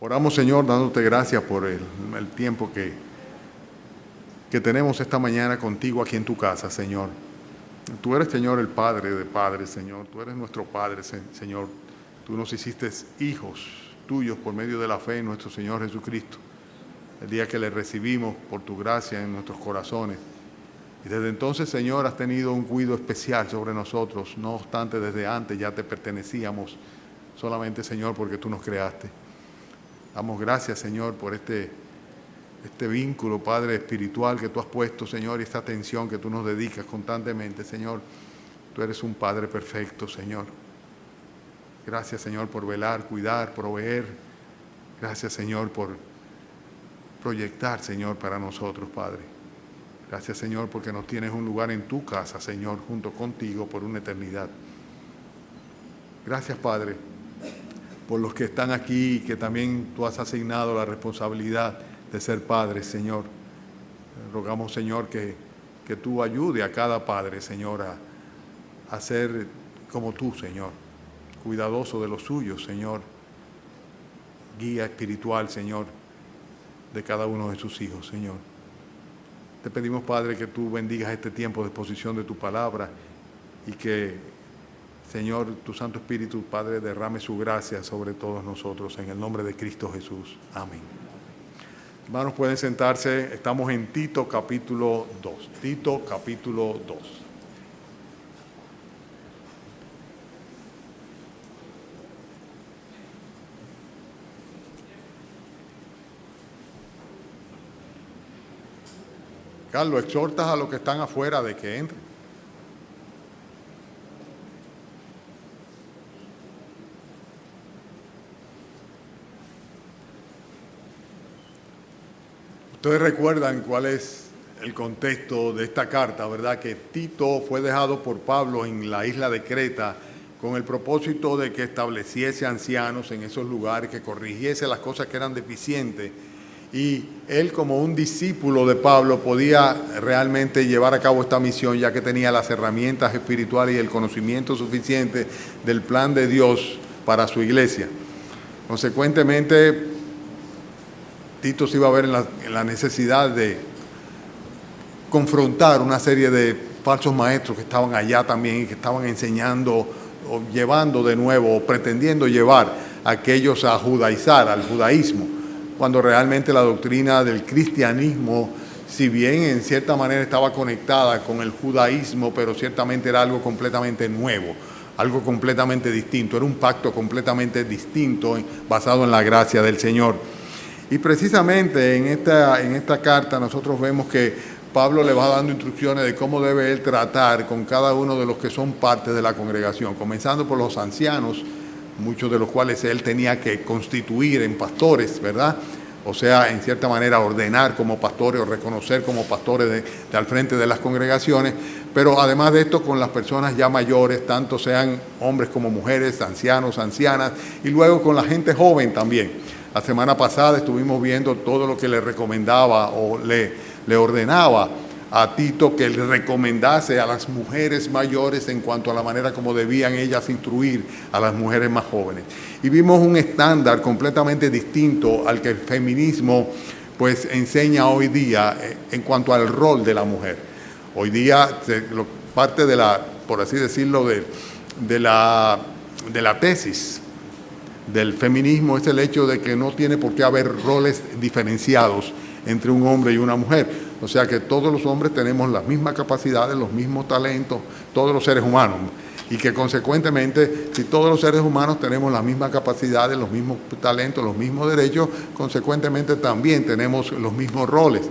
Oramos, Señor, dándote gracias por el tiempo que tenemos esta mañana contigo aquí en tu casa, Señor. Tú eres, Señor, el Padre de padres, Señor. Tú eres nuestro Padre, Señor. Tú nos hiciste hijos tuyos por medio de la fe en nuestro Señor Jesucristo. El día que le recibimos por tu gracia en nuestros corazones. Y desde entonces, Señor, has tenido un cuidado especial sobre nosotros. No obstante, desde antes ya te pertenecíamos, solamente, Señor, porque tú nos creaste. Damos gracias, Señor, por este vínculo, Padre, espiritual que tú has puesto, Señor, y esta atención que tú nos dedicas constantemente, Señor. Tú eres un Padre perfecto, Señor. Gracias, Señor, por velar, cuidar, proveer. Gracias, Señor, por proyectar, Señor, para nosotros, Padre. Gracias, Señor, porque nos tienes un lugar en tu casa, Señor, junto contigo por una eternidad. Gracias, Padre, por los que están aquí y que también tú has asignado la responsabilidad de ser padres, Señor. Rogamos, Señor, que tú ayude a cada padre, Señor, a ser como tú, Señor, cuidadoso de los suyos, Señor, guía espiritual, Señor, de cada uno de sus hijos, Señor. Te pedimos, Padre, que tú bendigas este tiempo de exposición de tu palabra y que, Señor, tu Santo Espíritu, Padre, derrame su gracia sobre todos nosotros, en el nombre de Cristo Jesús. Amén. Hermanos, pueden sentarse. Estamos en Tito capítulo 2. Tito capítulo 2. Carlos, exhortas a los que están afuera de que entren. Ustedes recuerdan cuál es el contexto de esta carta, ¿verdad? Que Tito fue dejado por Pablo en la isla de Creta con el propósito de que estableciese ancianos en esos lugares, que corrigiese las cosas que eran deficientes. Y él, como un discípulo de Pablo, podía realmente llevar a cabo esta misión, ya que tenía las herramientas espirituales y el conocimiento suficiente del plan de Dios para su iglesia. Consecuentemente, Tito se iba a ver en la necesidad de confrontar una serie de falsos maestros que estaban allá también y que estaban enseñando o llevando de nuevo o pretendiendo llevar a aquellos a judaizar, al judaísmo, cuando realmente la doctrina del cristianismo, si bien en cierta manera estaba conectada con el judaísmo, pero ciertamente era algo completamente nuevo, algo completamente distinto, era un pacto completamente distinto basado en la gracia del Señor. Y precisamente en esta carta nosotros vemos que Pablo le va dando instrucciones de cómo debe él tratar con cada uno de los que son parte de la congregación, comenzando por los ancianos, muchos de los cuales él tenía que constituir en pastores, ¿verdad? O sea, en cierta manera ordenar como pastores o reconocer como pastores de al frente de las congregaciones, pero además de esto con las personas ya mayores, tanto sean hombres como mujeres, ancianos, ancianas, y luego con la gente joven también. La semana pasada estuvimos viendo todo lo que le recomendaba o le ordenaba a Tito que le recomendase a las mujeres mayores en cuanto a la manera como debían ellas instruir a las mujeres más jóvenes. Y vimos un estándar completamente distinto al que el feminismo pues enseña hoy día en cuanto al rol de la mujer. Hoy día parte de la, por así decirlo, de la tesis del feminismo es el hecho de que no tiene por qué haber roles diferenciados entre un hombre y una mujer. O sea que todos los hombres tenemos las mismas capacidades, los mismos talentos, todos los seres humanos. Y que consecuentemente, si todos los seres humanos tenemos las mismas capacidades, los mismos talentos, los mismos derechos, consecuentemente también tenemos los mismos roles.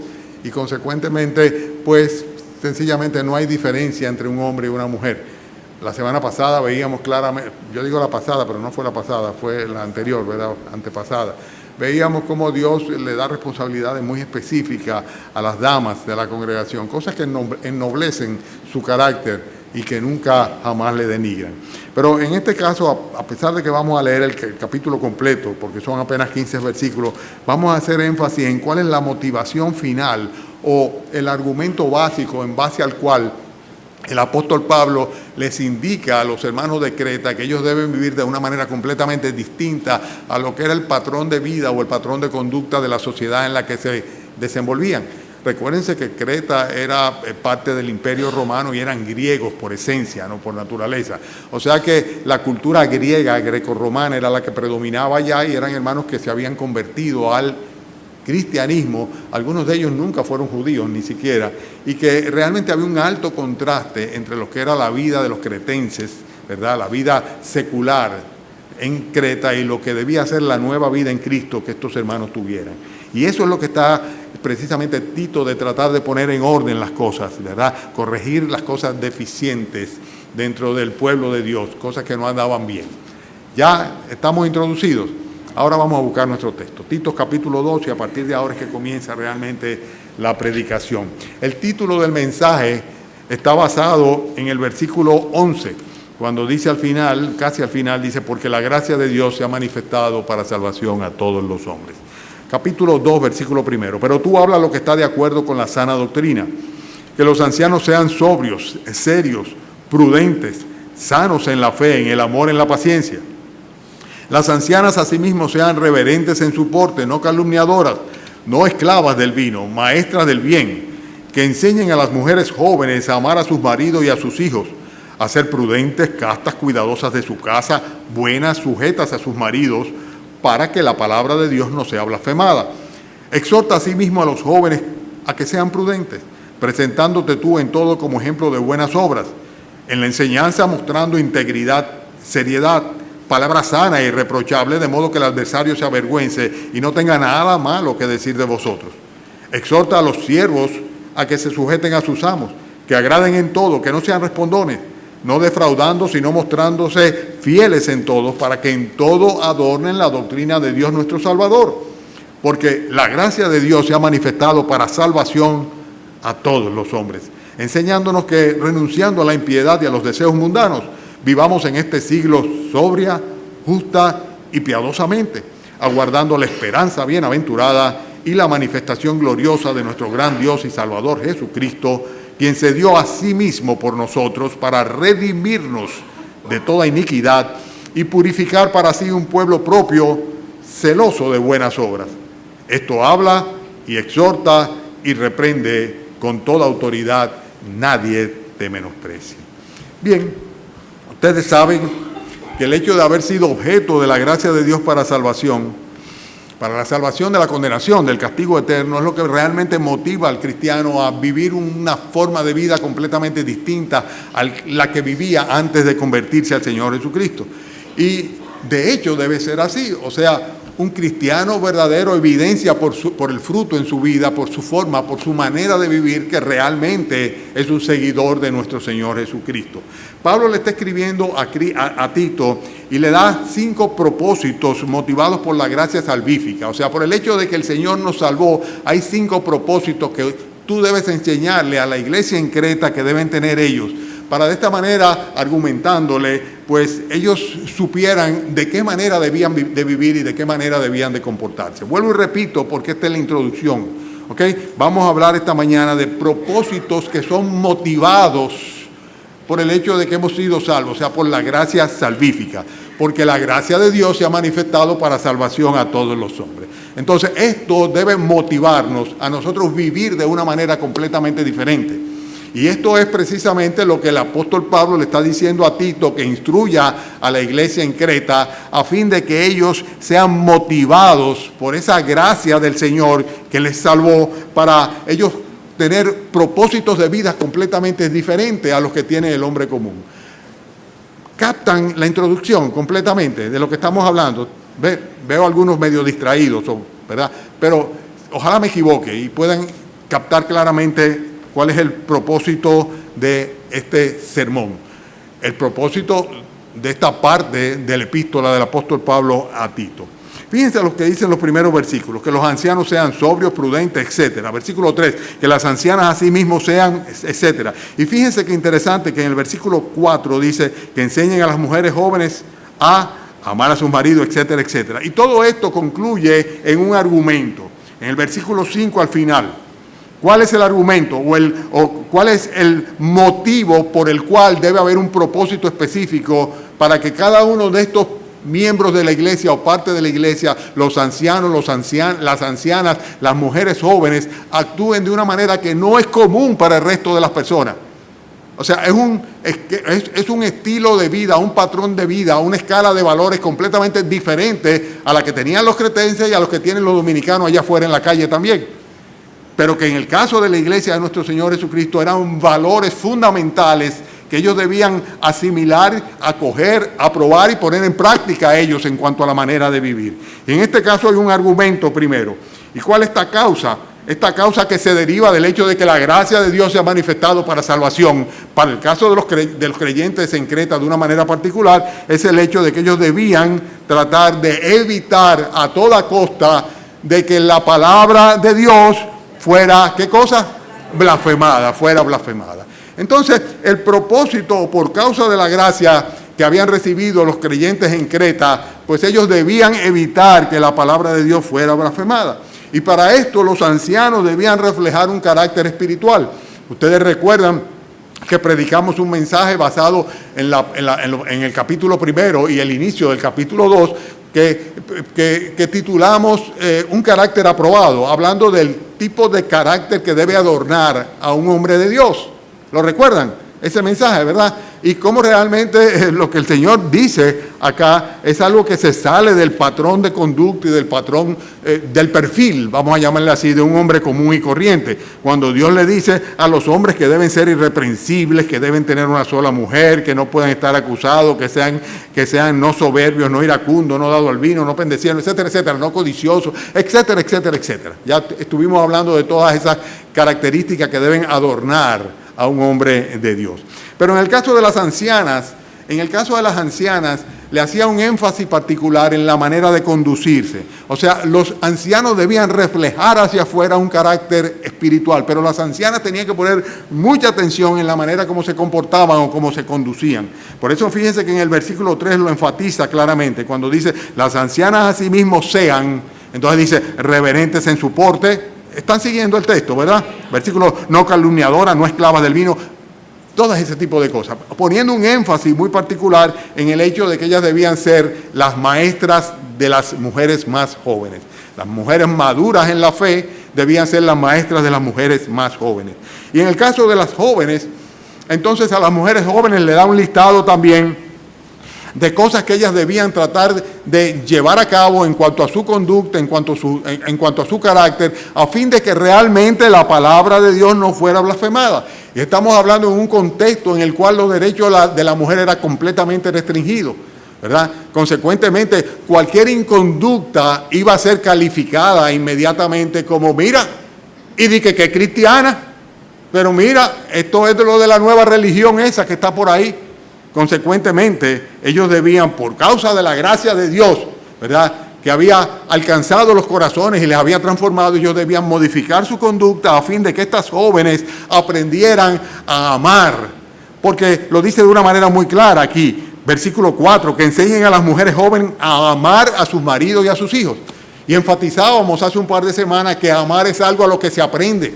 Y consecuentemente, pues sencillamente no hay diferencia entre un hombre y una mujer. La semana pasada veíamos claramente, yo digo la pasada, pero no fue la pasada, fue la anterior, ¿verdad? Antepasada. Veíamos cómo Dios le da responsabilidades muy específicas a las damas de la congregación, cosas que ennoblecen su carácter y que nunca jamás le denigran. Pero en este caso, a pesar de que vamos a leer el capítulo completo, porque son apenas 15 versículos, vamos a hacer énfasis en cuál es la motivación final o el argumento básico en base al cual el apóstol Pablo les indica a los hermanos de Creta que ellos deben vivir de una manera completamente distinta a lo que era el patrón de vida o el patrón de conducta de la sociedad en la que se desenvolvían. Recuérdense que Creta era parte del Imperio Romano y eran griegos por esencia, no por naturaleza. O sea que la cultura griega, grecorromana, era la que predominaba allá y eran hermanos que se habían convertido al cristianismo. Algunos de ellos nunca fueron judíos, ni siquiera, y que realmente había un alto contraste entre lo que era la vida de los cretenses, ¿verdad? La vida secular en Creta y lo que debía ser la nueva vida en Cristo que estos hermanos tuvieran. Y eso es lo que está precisamente Tito de tratar de poner en orden las cosas, ¿verdad? Corregir las cosas deficientes dentro del pueblo de Dios, cosas que no andaban bien. Ya estamos introducidos. Ahora vamos a buscar nuestro texto. Tito capítulo 2, y a partir de ahora es que comienza realmente la predicación. El título del mensaje está basado en el versículo 11, cuando dice al final, casi al final, dice, porque la gracia de Dios se ha manifestado para salvación a todos los hombres. Capítulo 2, versículo 1. Pero tú habla lo que está de acuerdo con la sana doctrina, que los ancianos sean sobrios, serios, prudentes, sanos en la fe, en el amor, en la paciencia. Las ancianas asimismo sean reverentes en su porte, no calumniadoras, no esclavas del vino, maestras del bien, que enseñen a las mujeres jóvenes a amar a sus maridos y a sus hijos, a ser prudentes, castas, cuidadosas de su casa, buenas, sujetas a sus maridos, para que la palabra de Dios no sea blasfemada. Exhorta asimismo a los jóvenes a que sean prudentes, presentándote tú en todo como ejemplo de buenas obras, en la enseñanza mostrando integridad, seriedad, palabra sana e irreprochable, de modo que el adversario se avergüence y no tenga nada malo que decir de vosotros. Exhorta a los siervos a que se sujeten a sus amos, que agraden en todo, que no sean respondones, no defraudando, sino mostrándose fieles en todo, para que en todo adornen la doctrina de Dios nuestro Salvador. Porque la gracia de Dios se ha manifestado para salvación a todos los hombres, enseñándonos que renunciando a la impiedad y a los deseos mundanos, vivamos en este siglo sobria, justa y piadosamente, aguardando la esperanza bienaventurada y la manifestación gloriosa de nuestro gran Dios y Salvador Jesucristo, quien se dio a sí mismo por nosotros para redimirnos de toda iniquidad y purificar para sí un pueblo propio, celoso de buenas obras. Esto habla y exhorta y reprende con toda autoridad, nadie te menosprecie. Bien. Ustedes saben que el hecho de haber sido objeto de la gracia de Dios para salvación, para la salvación de la condenación, del castigo eterno, es lo que realmente motiva al cristiano a vivir una forma de vida completamente distinta a la que vivía antes de convertirse al Señor Jesucristo. Y de hecho debe ser así, o sea, un cristiano verdadero evidencia por el fruto en su vida, por su forma, por su manera de vivir, que realmente es un seguidor de nuestro Señor Jesucristo. Pablo le está escribiendo a Tito y le da 5 propósitos motivados por la gracia salvífica. O sea, por el hecho de que el Señor nos salvó, hay 5 propósitos que tú debes enseñarle a la iglesia en Creta que deben tener ellos, para de esta manera, argumentándole, pues ellos supieran de qué manera debían de vivir y de qué manera debían de comportarse. Vuelvo y repito, porque esta es la introducción, ¿ok? Vamos a hablar esta mañana de propósitos que son motivados por el hecho de que hemos sido salvos, o sea, por la gracia salvífica, porque la gracia de Dios se ha manifestado para salvación a todos los hombres. Entonces, esto debe motivarnos a nosotros vivir de una manera completamente diferente. Y esto es precisamente lo que el apóstol Pablo le está diciendo a Tito, que instruya a la iglesia en Creta, a fin de que ellos sean motivados por esa gracia del Señor que les salvó, para ellos tener propósitos de vida completamente diferentes a los que tiene el hombre común. ¿Captan la introducción completamente de lo que estamos hablando? Veo algunos medio distraídos, ¿verdad? Pero ojalá me equivoque y puedan captar claramente cuál es el propósito de este sermón. El propósito de esta parte de la epístola del apóstol Pablo a Tito. Fíjense lo que dicen los primeros versículos, que los ancianos sean sobrios, prudentes, etcétera. Versículo 3, que las ancianas asimismo sean, etcétera. Y fíjense qué interesante que en el versículo 4 dice que enseñen a las mujeres jóvenes a amar a sus maridos, etcétera, etcétera. Y todo esto concluye en un argumento. En el versículo 5 al final, ¿Cuál es el argumento o cuál es el motivo por el cual debe haber un propósito específico para que cada uno de estos miembros de la iglesia o parte de la iglesia, los ancianos, las ancianas, las mujeres jóvenes, actúen de una manera que no es común para el resto de las personas? O sea, es un estilo de vida, un patrón de vida, una escala de valores completamente diferente a la que tenían los cretenses y a los que tienen los dominicanos allá afuera en la calle también. Pero que en el caso de la iglesia de nuestro Señor Jesucristo eran valores fundamentales que ellos debían asimilar, acoger, aprobar y poner en práctica ellos en cuanto a la manera de vivir. Y en este caso hay un argumento primero. ¿Y cuál es esta causa? Esta causa que se deriva del hecho de que la gracia de Dios se ha manifestado para salvación. Para el caso de los creyentes en Creta de una manera particular, es el hecho de que ellos debían tratar de evitar a toda costa de que la palabra de Dios fuera, ¿qué cosa? Blasfemada, fuera blasfemada. Entonces, el propósito, por causa de la gracia que habían recibido los creyentes en Creta, pues ellos debían evitar que la palabra de Dios fuera blasfemada. Y para esto los ancianos debían reflejar un carácter espiritual. Ustedes recuerdan que predicamos un mensaje basado en el capítulo 1 y el inicio del capítulo 2, que titulamos un carácter aprobado, hablando del tipo de carácter que debe adornar a un hombre de Dios. ¿Lo recuerdan? Ese mensaje, ¿verdad? Y cómo realmente lo que el Señor dice acá es algo que se sale del patrón de conducta y del patrón, del perfil, vamos a llamarle así, de un hombre común y corriente. Cuando Dios le dice a los hombres que deben ser irreprensibles, que deben tener una sola mujer, que no puedan estar acusados, que sean no soberbios, no iracundos, no dados al vino, no pendecientes, etcétera, etcétera, no codiciosos, etcétera, etcétera, etcétera. Ya estuvimos hablando de todas esas características que deben adornar a un hombre de Dios. Pero en el caso de las ancianas, le hacía un énfasis particular en la manera de conducirse. O sea, los ancianos debían reflejar hacia afuera un carácter espiritual, pero las ancianas tenían que poner mucha atención en la manera como se comportaban o cómo se conducían. Por eso fíjense que en el versículo 3 lo enfatiza claramente, cuando dice, las ancianas asimismo sean, entonces dice, reverentes en su porte. Están siguiendo el texto, ¿verdad? Versículo, no calumniadoras, no esclavas del vino, todo ese tipo de cosas, poniendo un énfasis muy particular en el hecho de que ellas debían ser las maestras de las mujeres más jóvenes. Las mujeres maduras en la fe debían ser las maestras de las mujeres más jóvenes. Y en el caso de las jóvenes, entonces a las mujeres jóvenes le da un listado también de cosas que ellas debían tratar de llevar a cabo en cuanto a su conducta, en cuanto a su carácter, a fin de que realmente la palabra de Dios no fuera blasfemada. Y estamos hablando en un contexto en el cual los derechos de la mujer eran completamente restringidos, ¿verdad? Consecuentemente, cualquier inconducta iba a ser calificada inmediatamente como, mira, y di que es cristiana, pero mira, esto es de lo de la nueva religión esa que está por ahí. Consecuentemente, ellos debían, por causa de la gracia de Dios, ¿verdad?, que había alcanzado los corazones y les había transformado, ellos debían modificar su conducta a fin de que estas jóvenes aprendieran a amar. Porque lo dice de una manera muy clara aquí, versículo 4, que enseñen a las mujeres jóvenes a amar a sus maridos y a sus hijos. Y enfatizábamos hace un par de semanas que amar es algo a lo que se aprende.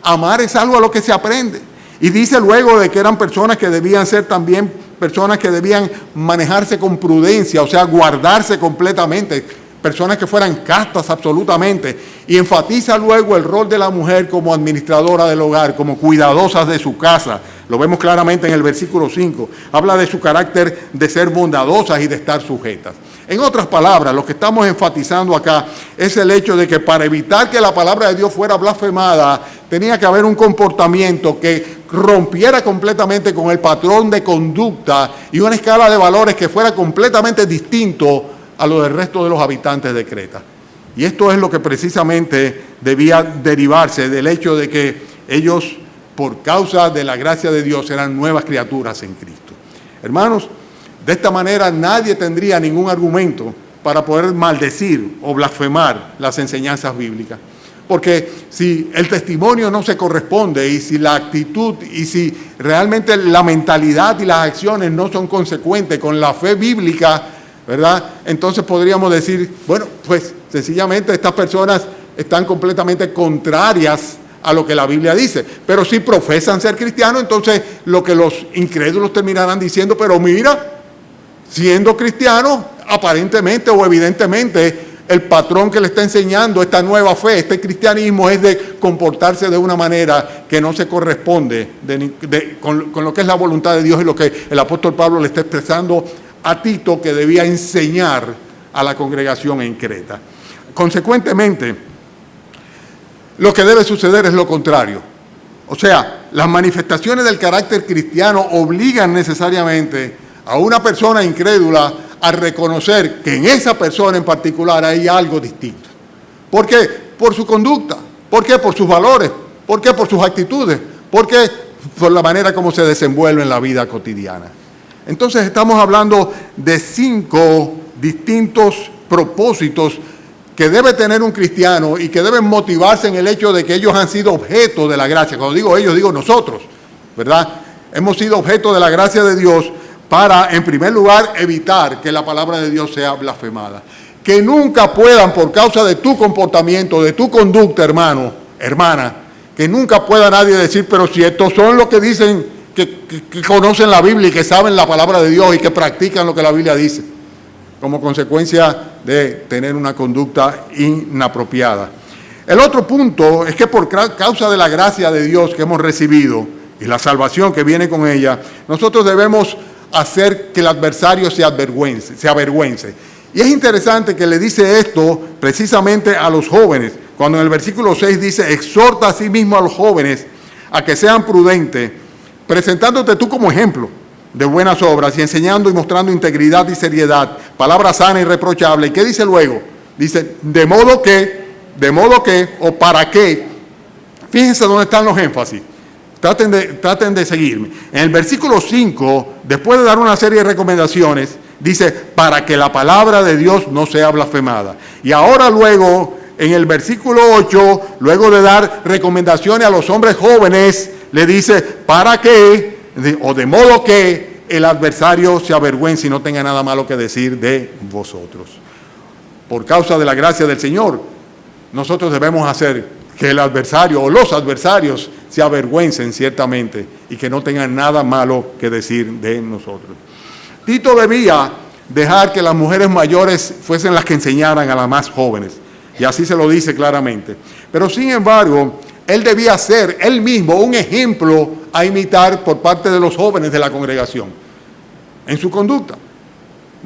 Amar es algo a lo que se aprende. Y dice luego de que eran personas que debían ser también personas que debían manejarse con prudencia, o sea, guardarse completamente, personas que fueran castas absolutamente. Y enfatiza luego el rol de la mujer como administradora del hogar, como cuidadosas de su casa. Lo vemos claramente en el versículo 5. Habla de su carácter de ser bondadosas y de estar sujetas. En otras palabras, lo que estamos enfatizando acá es el hecho de que para evitar que la palabra de Dios fuera blasfemada, tenía que haber un comportamiento que rompiera completamente con el patrón de conducta y una escala de valores que fuera completamente distinto a lo del resto de los habitantes de Creta. Y esto es lo que precisamente debía derivarse del hecho de que ellos, por causa de la gracia de Dios, eran nuevas criaturas en Cristo. Hermanos, de esta manera nadie tendría ningún argumento para poder maldecir o blasfemar las enseñanzas bíblicas. Porque si el testimonio no se corresponde y si la actitud y si realmente la mentalidad y las acciones no son consecuentes con la fe bíblica, ¿verdad?, entonces podríamos decir, bueno, pues sencillamente estas personas están completamente contrarias a lo que la Biblia dice. Pero si profesan ser cristianos, entonces lo que los incrédulos terminarán diciendo, pero mira, siendo cristiano, aparentemente o evidentemente, el patrón que le está enseñando esta nueva fe, este cristianismo, es de comportarse de una manera que no se corresponde con lo que es la voluntad de Dios y lo que el apóstol Pablo le está expresando a Tito que debía enseñar a la congregación en Creta. Consecuentemente, lo que debe suceder es lo contrario. O sea, las manifestaciones del carácter cristiano obligan necesariamente a una persona incrédula a reconocer que en esa persona en particular hay algo distinto. ¿Por qué? Por su conducta. ¿Por qué? Por sus valores. ¿Por qué? Por sus actitudes. ¿Por qué? Por la manera como se desenvuelve en la vida cotidiana. Entonces estamos hablando de 5 distintos propósitos que debe tener un cristiano y que deben motivarse en el hecho de que ellos han sido objeto de la gracia. Cuando digo ellos, digo nosotros, ¿verdad? Hemos sido objeto de la gracia de Dios para, en primer lugar, evitar que la palabra de Dios sea blasfemada. Que nunca puedan, por causa de tu comportamiento, de tu conducta, hermano, hermana, que nunca pueda nadie decir, pero si estos son los que dicen que conocen la Biblia y que saben la palabra de Dios y que practican lo que la Biblia dice, como consecuencia de tener una conducta inapropiada. El otro punto es que por causa de la gracia de Dios que hemos recibido y la salvación que viene con ella, nosotros debemos hacer que el adversario se avergüence. Y es interesante que le dice esto precisamente a los jóvenes, cuando en el versículo 6 dice, exhorta a sí mismo a los jóvenes a que sean prudentes, presentándote tú como ejemplo de buenas obras y enseñando y mostrando integridad y seriedad, palabra sana y irreprochable. ¿Y qué dice luego? Dice, de modo que, o para qué. Fíjense dónde están los énfasis. Traten de seguirme. En el versículo 5, después de dar una serie de recomendaciones, dice, para que la palabra de Dios no sea blasfemada. Y ahora luego, en el versículo 8, luego de dar recomendaciones a los hombres jóvenes, le dice, para que, o de modo que el adversario se avergüence y no tenga nada malo que decir de vosotros. Por causa de la gracia del Señor, nosotros debemos hacer que el adversario o los adversarios se avergüencen ciertamente y que no tengan nada malo que decir de nosotros. Tito debía dejar que las mujeres mayores fuesen las que enseñaran a las más jóvenes, y así se lo dice claramente. Pero sin embargo, él debía ser él mismo un ejemplo a imitar por parte de los jóvenes de la congregación en su conducta.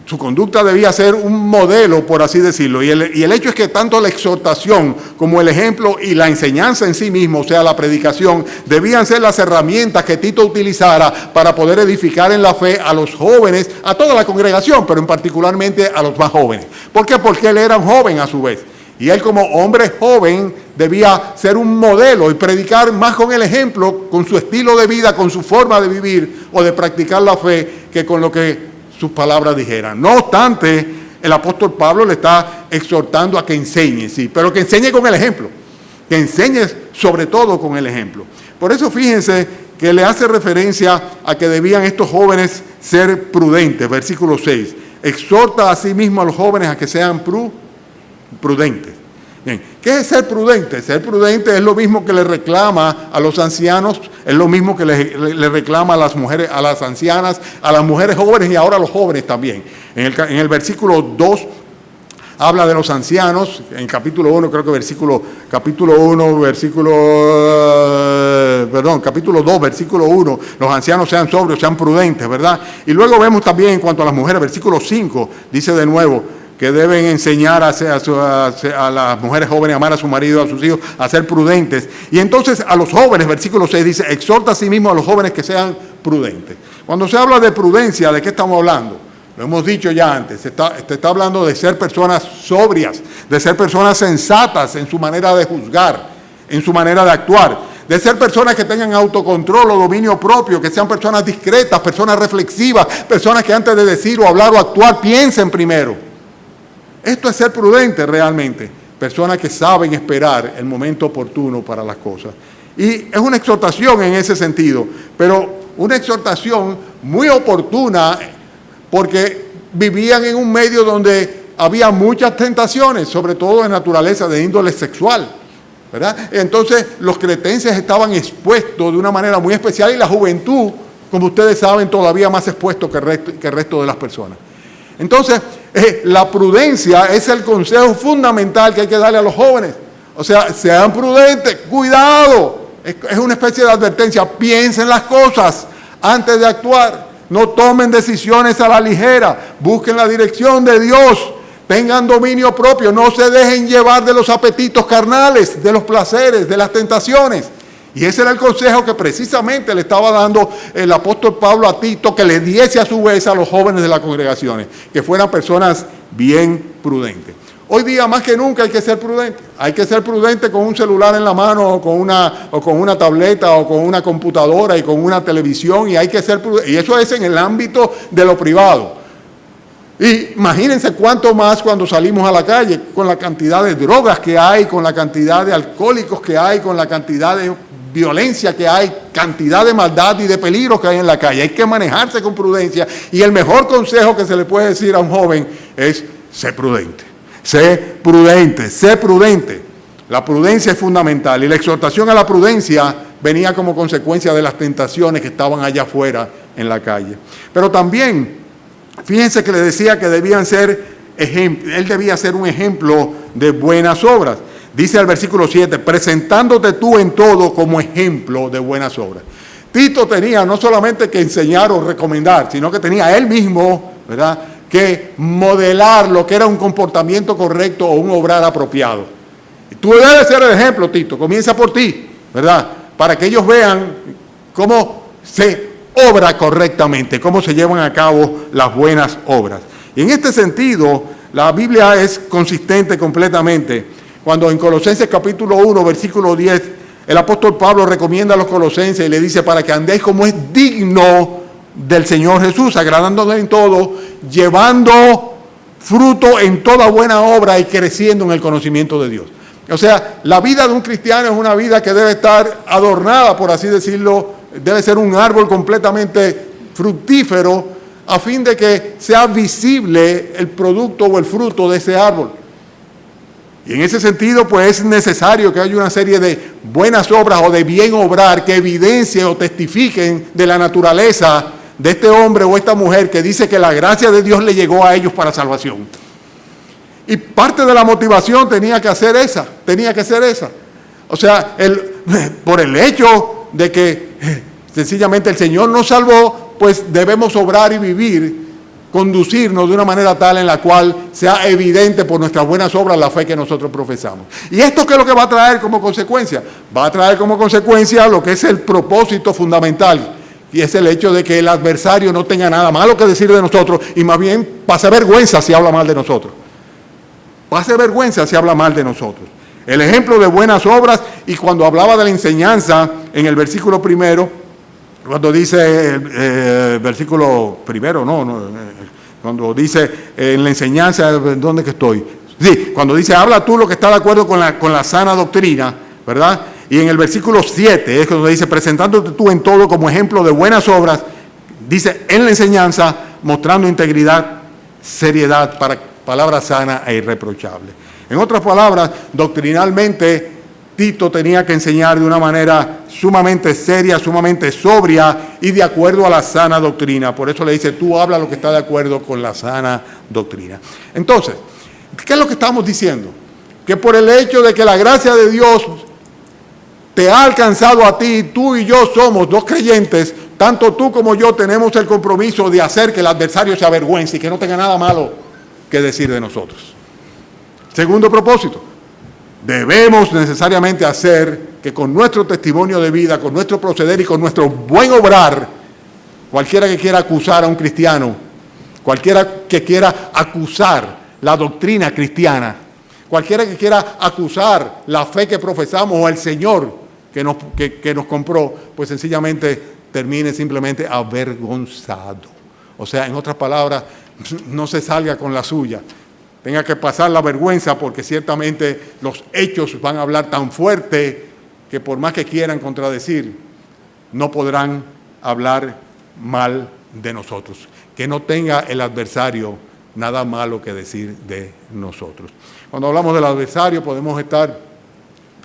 Su conducta debía ser un modelo, por así decirlo, y el hecho es que tanto la exhortación como el ejemplo y la enseñanza en sí mismo, o sea, la predicación, debían ser las herramientas que Tito utilizara para poder edificar en la fe a los jóvenes, a toda la congregación, pero en particularmente a los más jóvenes. ¿Por qué? Porque él era un joven a su vez, y él como hombre joven debía ser un modelo y predicar más con el ejemplo, con su estilo de vida, con su forma de vivir o de practicar la fe, que con lo que sus palabras dijeran. No obstante, el apóstol Pablo le está exhortando a que enseñe, sí, pero que enseñe con el ejemplo, que enseñe sobre todo con el ejemplo. Por eso fíjense que le hace referencia a que debían estos jóvenes ser prudentes, versículo 6. Exhorta a sí mismo a los jóvenes a que sean prudentes. Bien, ¿qué es ser prudente? Ser prudente es lo mismo que le reclama a los ancianos, es lo mismo que le reclama a las mujeres, a las ancianas, a las mujeres jóvenes y ahora a los jóvenes también. En el versículo 2 habla de los ancianos, en capítulo 2, versículo 1, los ancianos sean sobrios, sean prudentes, ¿verdad? Y luego vemos también en cuanto a las mujeres, versículo 5, dice de nuevo, que deben enseñar a las mujeres jóvenes a amar a su marido, a sus hijos, a ser prudentes. Y entonces a los jóvenes, versículo 6 dice, exhorta a sí mismo a los jóvenes que sean prudentes. Cuando se habla de prudencia, ¿de qué estamos hablando? Lo hemos dicho ya antes, se está hablando de ser personas sobrias, de ser personas sensatas en su manera de juzgar, en su manera de actuar, de ser personas que tengan autocontrol o dominio propio, que sean personas discretas, personas reflexivas, personas que antes de decir o hablar o actuar piensen primero. Esto es ser prudente realmente, personas que saben esperar el momento oportuno para las cosas. Y es una exhortación en ese sentido, pero una exhortación muy oportuna porque vivían en un medio donde había muchas tentaciones, sobre todo de naturaleza de índole sexual, ¿verdad? Entonces los cretenses estaban expuestos de una manera muy especial y la juventud, como ustedes saben, todavía más expuesto que el resto de las personas. Entonces, la prudencia es el consejo fundamental que hay que darle a los jóvenes. O sea, sean prudentes, cuidado. Es una especie de advertencia. Piensen las cosas antes de actuar. No tomen decisiones a la ligera. Busquen la dirección de Dios. Tengan dominio propio. No se dejen llevar de los apetitos carnales, de los placeres, de las tentaciones. Y ese era el consejo que precisamente le estaba dando el apóstol Pablo a Tito, que le diese a su vez a los jóvenes de las congregaciones, que fueran personas bien prudentes. Hoy día más que nunca hay que ser prudente. Hay que ser prudente con un celular en la mano o con una tableta o con una computadora y con una televisión, y hay que ser prudente. Y eso es en el ámbito de lo privado. Y imagínense cuánto más cuando salimos a la calle, con la cantidad de drogas que hay, con la cantidad de alcohólicos que hay, con la cantidad de violencia que hay, cantidad de maldad y de peligros que hay en la calle. Hay que manejarse con prudencia, y el mejor consejo que se le puede decir a un joven es: sé prudente, sé prudente, sé prudente. La prudencia es fundamental, y la exhortación a la prudencia venía como consecuencia de las tentaciones que estaban allá afuera en la calle. Pero también, fíjense que le decía que debían ser ejemplos. Él debía ser un ejemplo de buenas obras. Dice el versículo 7, presentándote tú en todo como ejemplo de buenas obras. Tito tenía no solamente que enseñar o recomendar, sino que tenía él mismo, ¿verdad?, que modelar lo que era un comportamiento correcto o un obrar apropiado. Y tú debes ser el ejemplo, Tito. Comienza por ti, ¿verdad?, para que ellos vean cómo se obra correctamente, cómo se llevan a cabo las buenas obras. Y en este sentido, la Biblia es consistente completamente. Cuando en Colosenses capítulo 1, versículo 10, el apóstol Pablo recomienda a los colosenses y le dice: para que andéis como es digno del Señor Jesús, agradándole en todo, llevando fruto en toda buena obra y creciendo en el conocimiento de Dios. O sea, la vida de un cristiano es una vida que debe estar adornada, por así decirlo, debe ser un árbol completamente fructífero, a fin de que sea visible el producto o el fruto de ese árbol. Y en ese sentido, pues es necesario que haya una serie de buenas obras o de bien obrar que evidencien o testifiquen de la naturaleza de este hombre o esta mujer que dice que la gracia de Dios le llegó a ellos para salvación. Y parte de la motivación tenía que ser esa. O sea, por el hecho de que sencillamente el Señor nos salvó, pues debemos obrar y vivir, conducirnos de una manera tal en la cual sea evidente por nuestras buenas obras la fe que nosotros profesamos. ¿Y esto qué es lo que va a traer como consecuencia? Va a traer como consecuencia lo que es el propósito fundamental, y es el hecho de que el adversario no tenga nada malo que decir de nosotros, y más bien pase vergüenza si habla mal de nosotros. Pase vergüenza si habla mal de nosotros. El ejemplo de buenas obras, y cuando hablaba de la enseñanza en el versículo primero, cuando dice el versículo primero, cuando dice en la enseñanza, ¿dónde que estoy? Sí, cuando dice, habla tú lo que está de acuerdo con la sana doctrina, ¿verdad? Y en el versículo 7 es cuando dice, presentándote tú en todo como ejemplo de buenas obras, dice, en la enseñanza, mostrando integridad, seriedad, para palabra sana e irreprochable. En otras palabras, doctrinalmente, Tito tenía que enseñar de una manera sumamente seria, sumamente sobria y de acuerdo a la sana doctrina. Por eso le dice, tú habla lo que está de acuerdo con la sana doctrina. Entonces, ¿qué es lo que estamos diciendo? Que por el hecho de que la gracia de Dios te ha alcanzado a ti, tú y yo somos dos creyentes, tanto tú como yo tenemos el compromiso de hacer que el adversario se avergüence y que no tenga nada malo que decir de nosotros. Segundo propósito. Debemos necesariamente hacer que con nuestro testimonio de vida, con nuestro proceder y con nuestro buen obrar, cualquiera que quiera acusar a un cristiano, cualquiera que quiera acusar la doctrina cristiana, cualquiera que quiera acusar la fe que profesamos o el Señor que nos compró, pues sencillamente termine simplemente avergonzado. O sea, en otras palabras, no se salga con la suya. Tenga que pasar la vergüenza porque ciertamente los hechos van a hablar tan fuerte que por más que quieran contradecir, no podrán hablar mal de nosotros. Que no tenga el adversario nada malo que decir de nosotros. Cuando hablamos del adversario podemos estar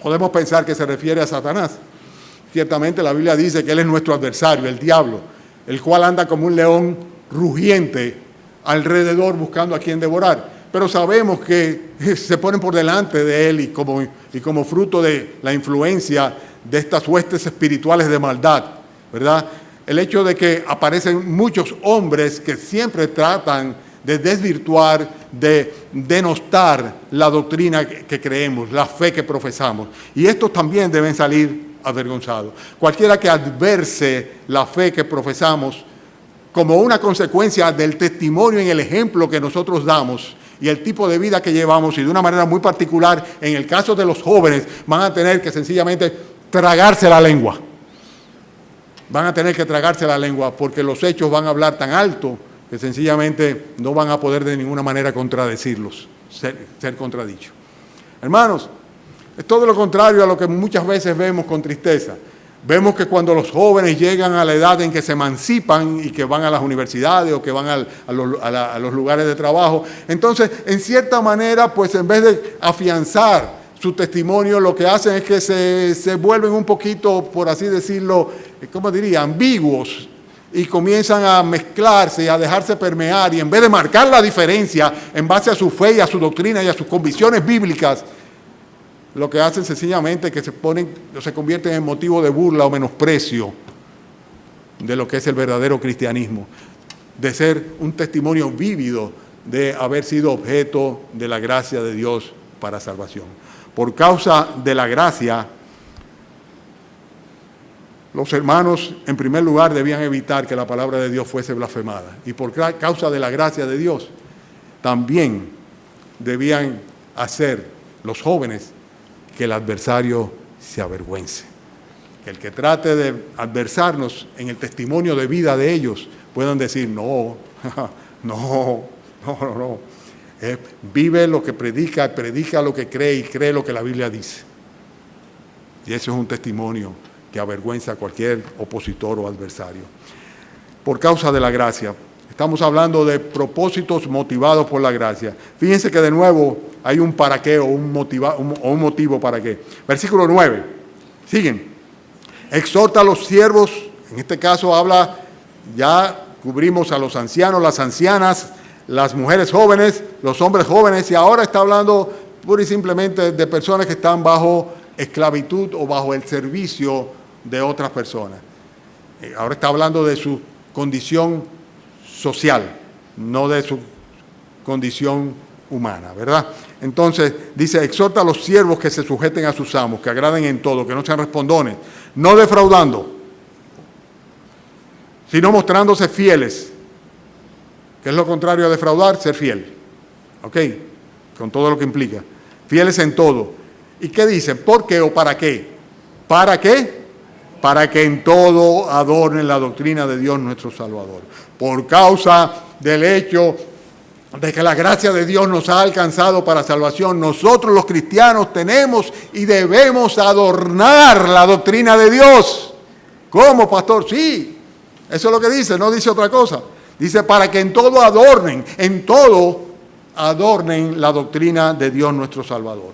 Podemos pensar que se refiere a Satanás. Ciertamente la Biblia dice que él es nuestro adversario, el diablo, el cual anda como un león rugiente alrededor buscando a quien devorar. Pero sabemos que se ponen por delante de él y como fruto de la influencia de estas huestes espirituales de maldad, ¿verdad? El hecho de que aparecen muchos hombres que siempre tratan de desvirtuar, de denostar la doctrina que creemos, la fe que profesamos. Y estos también deben salir avergonzados. Cualquiera que adverse la fe que profesamos como una consecuencia del testimonio en el ejemplo que nosotros damos y el tipo de vida que llevamos, y de una manera muy particular, en el caso de los jóvenes, van a tener que sencillamente tragarse la lengua. Van a tener que tragarse la lengua porque los hechos van a hablar tan alto que sencillamente no van a poder de ninguna manera contradecirlos, ser contradichos. Hermanos, es todo lo contrario a lo que muchas veces vemos con tristeza. Vemos que cuando los jóvenes llegan a la edad en que se emancipan y que van a las universidades o que van a los lugares de trabajo, entonces, en cierta manera, pues en vez de afianzar su testimonio, lo que hacen es que se vuelven un poquito, por así decirlo, ¿cómo diría?, ambiguos, y comienzan a mezclarse y a dejarse permear, y en vez de marcar la diferencia en base a su fe y a su doctrina y a sus convicciones bíblicas, lo que hacen sencillamente es que se convierten en motivo de burla o menosprecio de lo que es el verdadero cristianismo, de ser un testimonio vívido de haber sido objeto de la gracia de Dios para salvación. Por causa de la gracia, los hermanos, en primer lugar, debían evitar que la palabra de Dios fuese blasfemada. Y por causa de la gracia de Dios, también debían hacer los jóvenes que el adversario se avergüence. Que el que trate de adversarnos en el testimonio de vida de ellos puedan decir, no. Vive lo que predica, predica lo que cree y cree lo que la Biblia dice. Y eso es un testimonio que avergüenza a cualquier opositor o adversario. Por causa de la gracia. Estamos hablando de propósitos motivados por la gracia. Fíjense que de nuevo hay un para qué o un motivo para qué. Versículo 9. Siguen. Exhorta a los siervos, en este caso habla, ya cubrimos a los ancianos, las ancianas, las mujeres jóvenes, los hombres jóvenes, y ahora está hablando pura y simplemente de personas que están bajo esclavitud o bajo el servicio de otras personas. Ahora está hablando de su condición social, no de su condición humana, ¿verdad? Entonces, dice, exhorta a los siervos que se sujeten a sus amos, que agraden en todo, que no sean respondones, no defraudando, sino mostrándose fieles. ¿Qué es lo contrario a defraudar? Ser fiel. ¿Ok? Con todo lo que implica. Fieles en todo. ¿Y qué dice? ¿Por qué o para qué? ¿Para qué? Para que en todo adornen la doctrina de Dios nuestro Salvador. Por causa del hecho de que la gracia de Dios nos ha alcanzado para salvación, nosotros los cristianos tenemos y debemos adornar la doctrina de Dios. ¿Cómo, pastor? Sí, eso es lo que dice, no dice otra cosa. Dice, para que en todo adornen la doctrina de Dios nuestro Salvador.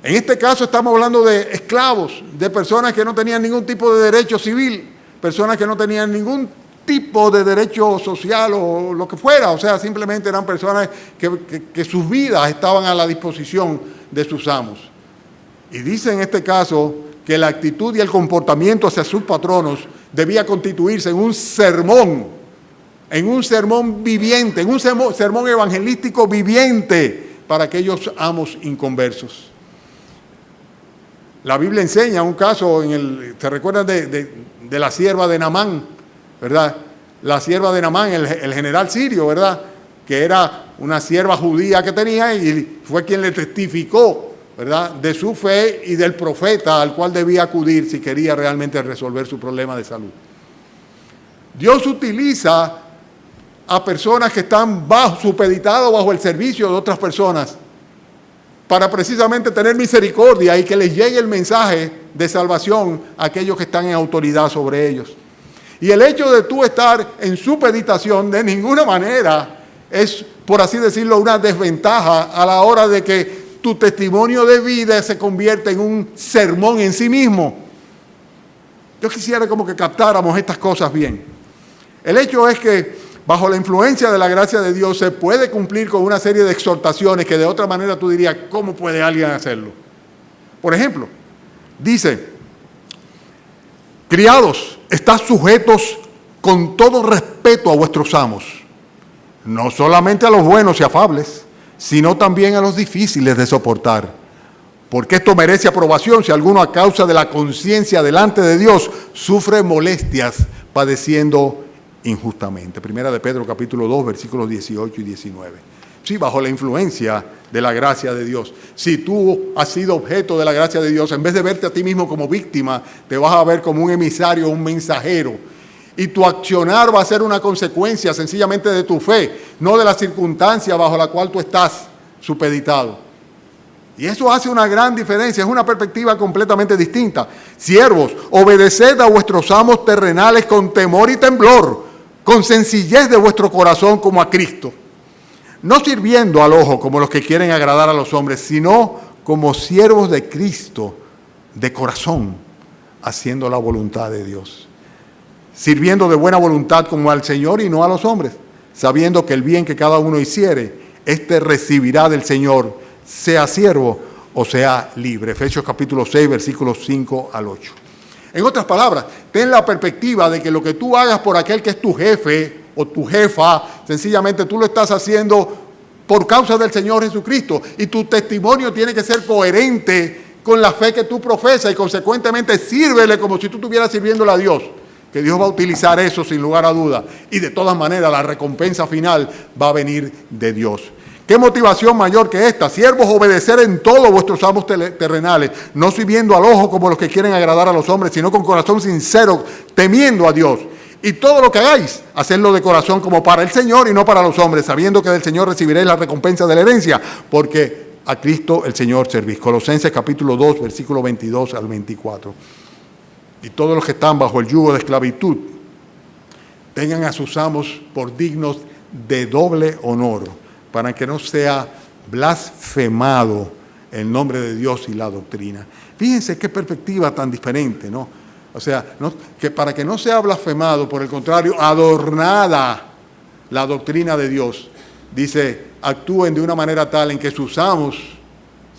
En este caso estamos hablando de esclavos, de personas que no tenían ningún tipo de derecho civil, personas que no tenían ningún tipo de derecho social o lo que fuera, o sea, simplemente eran personas que sus vidas estaban a la disposición de sus amos. Y dice en este caso que la actitud y el comportamiento hacia sus patronos debía constituirse en un sermón viviente, en un sermón evangelístico viviente para aquellos amos inconversos. La Biblia enseña un caso, ¿se recuerdan de la sierva de Naamán? ¿Verdad? La sierva de Naamán, el general sirio, ¿verdad? Que era una sierva judía que tenía y fue quien le testificó, ¿verdad? De su fe y del profeta al cual debía acudir si quería realmente resolver su problema de salud. Dios utiliza a personas que están supeditados bajo el servicio de otras personas para precisamente tener misericordia y que les llegue el mensaje de salvación a aquellos que están en autoridad sobre ellos. Y el hecho de tú estar en supeditación de ninguna manera es, por así decirlo, una desventaja a la hora de que tu testimonio de vida se convierte en un sermón en sí mismo. Yo quisiera como que captáramos estas cosas bien. El hecho es que bajo la influencia de la gracia de Dios se puede cumplir con una serie de exhortaciones que de otra manera tú dirías, ¿cómo puede alguien hacerlo? Por ejemplo, dice, criados, estad sujetos con todo respeto a vuestros amos, no solamente a los buenos y afables, sino también a los difíciles de soportar. Porque esto merece aprobación si alguno a causa de la conciencia delante de Dios sufre molestias padeciendo injustamente. Primera de Pedro capítulo 2 versículos 18 y 19. Sí, bajo la influencia de la gracia de Dios. Si tú has sido objeto de la gracia de Dios, en vez de verte a ti mismo como víctima, te vas a ver como un emisario, un mensajero. Y tu accionar va a ser una consecuencia sencillamente de tu fe, no de la circunstancia bajo la cual tú estás supeditado. Y eso hace una gran diferencia, es una perspectiva completamente distinta. Siervos, obedeced a vuestros amos terrenales con temor y temblor, con sencillez de vuestro corazón como a Cristo. No sirviendo al ojo como los que quieren agradar a los hombres, sino como siervos de Cristo de corazón, haciendo la voluntad de Dios. Sirviendo de buena voluntad como al Señor y no a los hombres, sabiendo que el bien que cada uno hiciere, éste recibirá del Señor, sea siervo o sea libre. Efesios capítulo 6, versículos 5 al 8. En otras palabras, ten la perspectiva de que lo que tú hagas por aquel que es tu jefe o tu jefa, sencillamente tú lo estás haciendo por causa del Señor Jesucristo. Y tu testimonio tiene que ser coherente con la fe que tú profesas y consecuentemente sírvele como si tú estuvieras sirviéndole a Dios. Que Dios va a utilizar eso sin lugar a duda. Y de todas maneras la recompensa final va a venir de Dios. ¿Qué motivación mayor que esta? Siervos, obedecer en todo vuestros amos terrenales, no sirviendo al ojo como los que quieren agradar a los hombres, sino con corazón sincero, temiendo a Dios. Y todo lo que hagáis, hacedlo de corazón como para el Señor y no para los hombres, sabiendo que del Señor recibiréis la recompensa de la herencia, porque a Cristo el Señor servís. Colosenses capítulo 2, versículo 22 al 24. Y todos los que están bajo el yugo de esclavitud, tengan a sus amos por dignos de doble honor, para que no sea blasfemado el nombre de Dios y la doctrina. Fíjense qué perspectiva tan diferente, ¿no? O sea, que para que no sea blasfemado, por el contrario, adornada la doctrina de Dios. Dice, actúen de una manera tal en que sus amos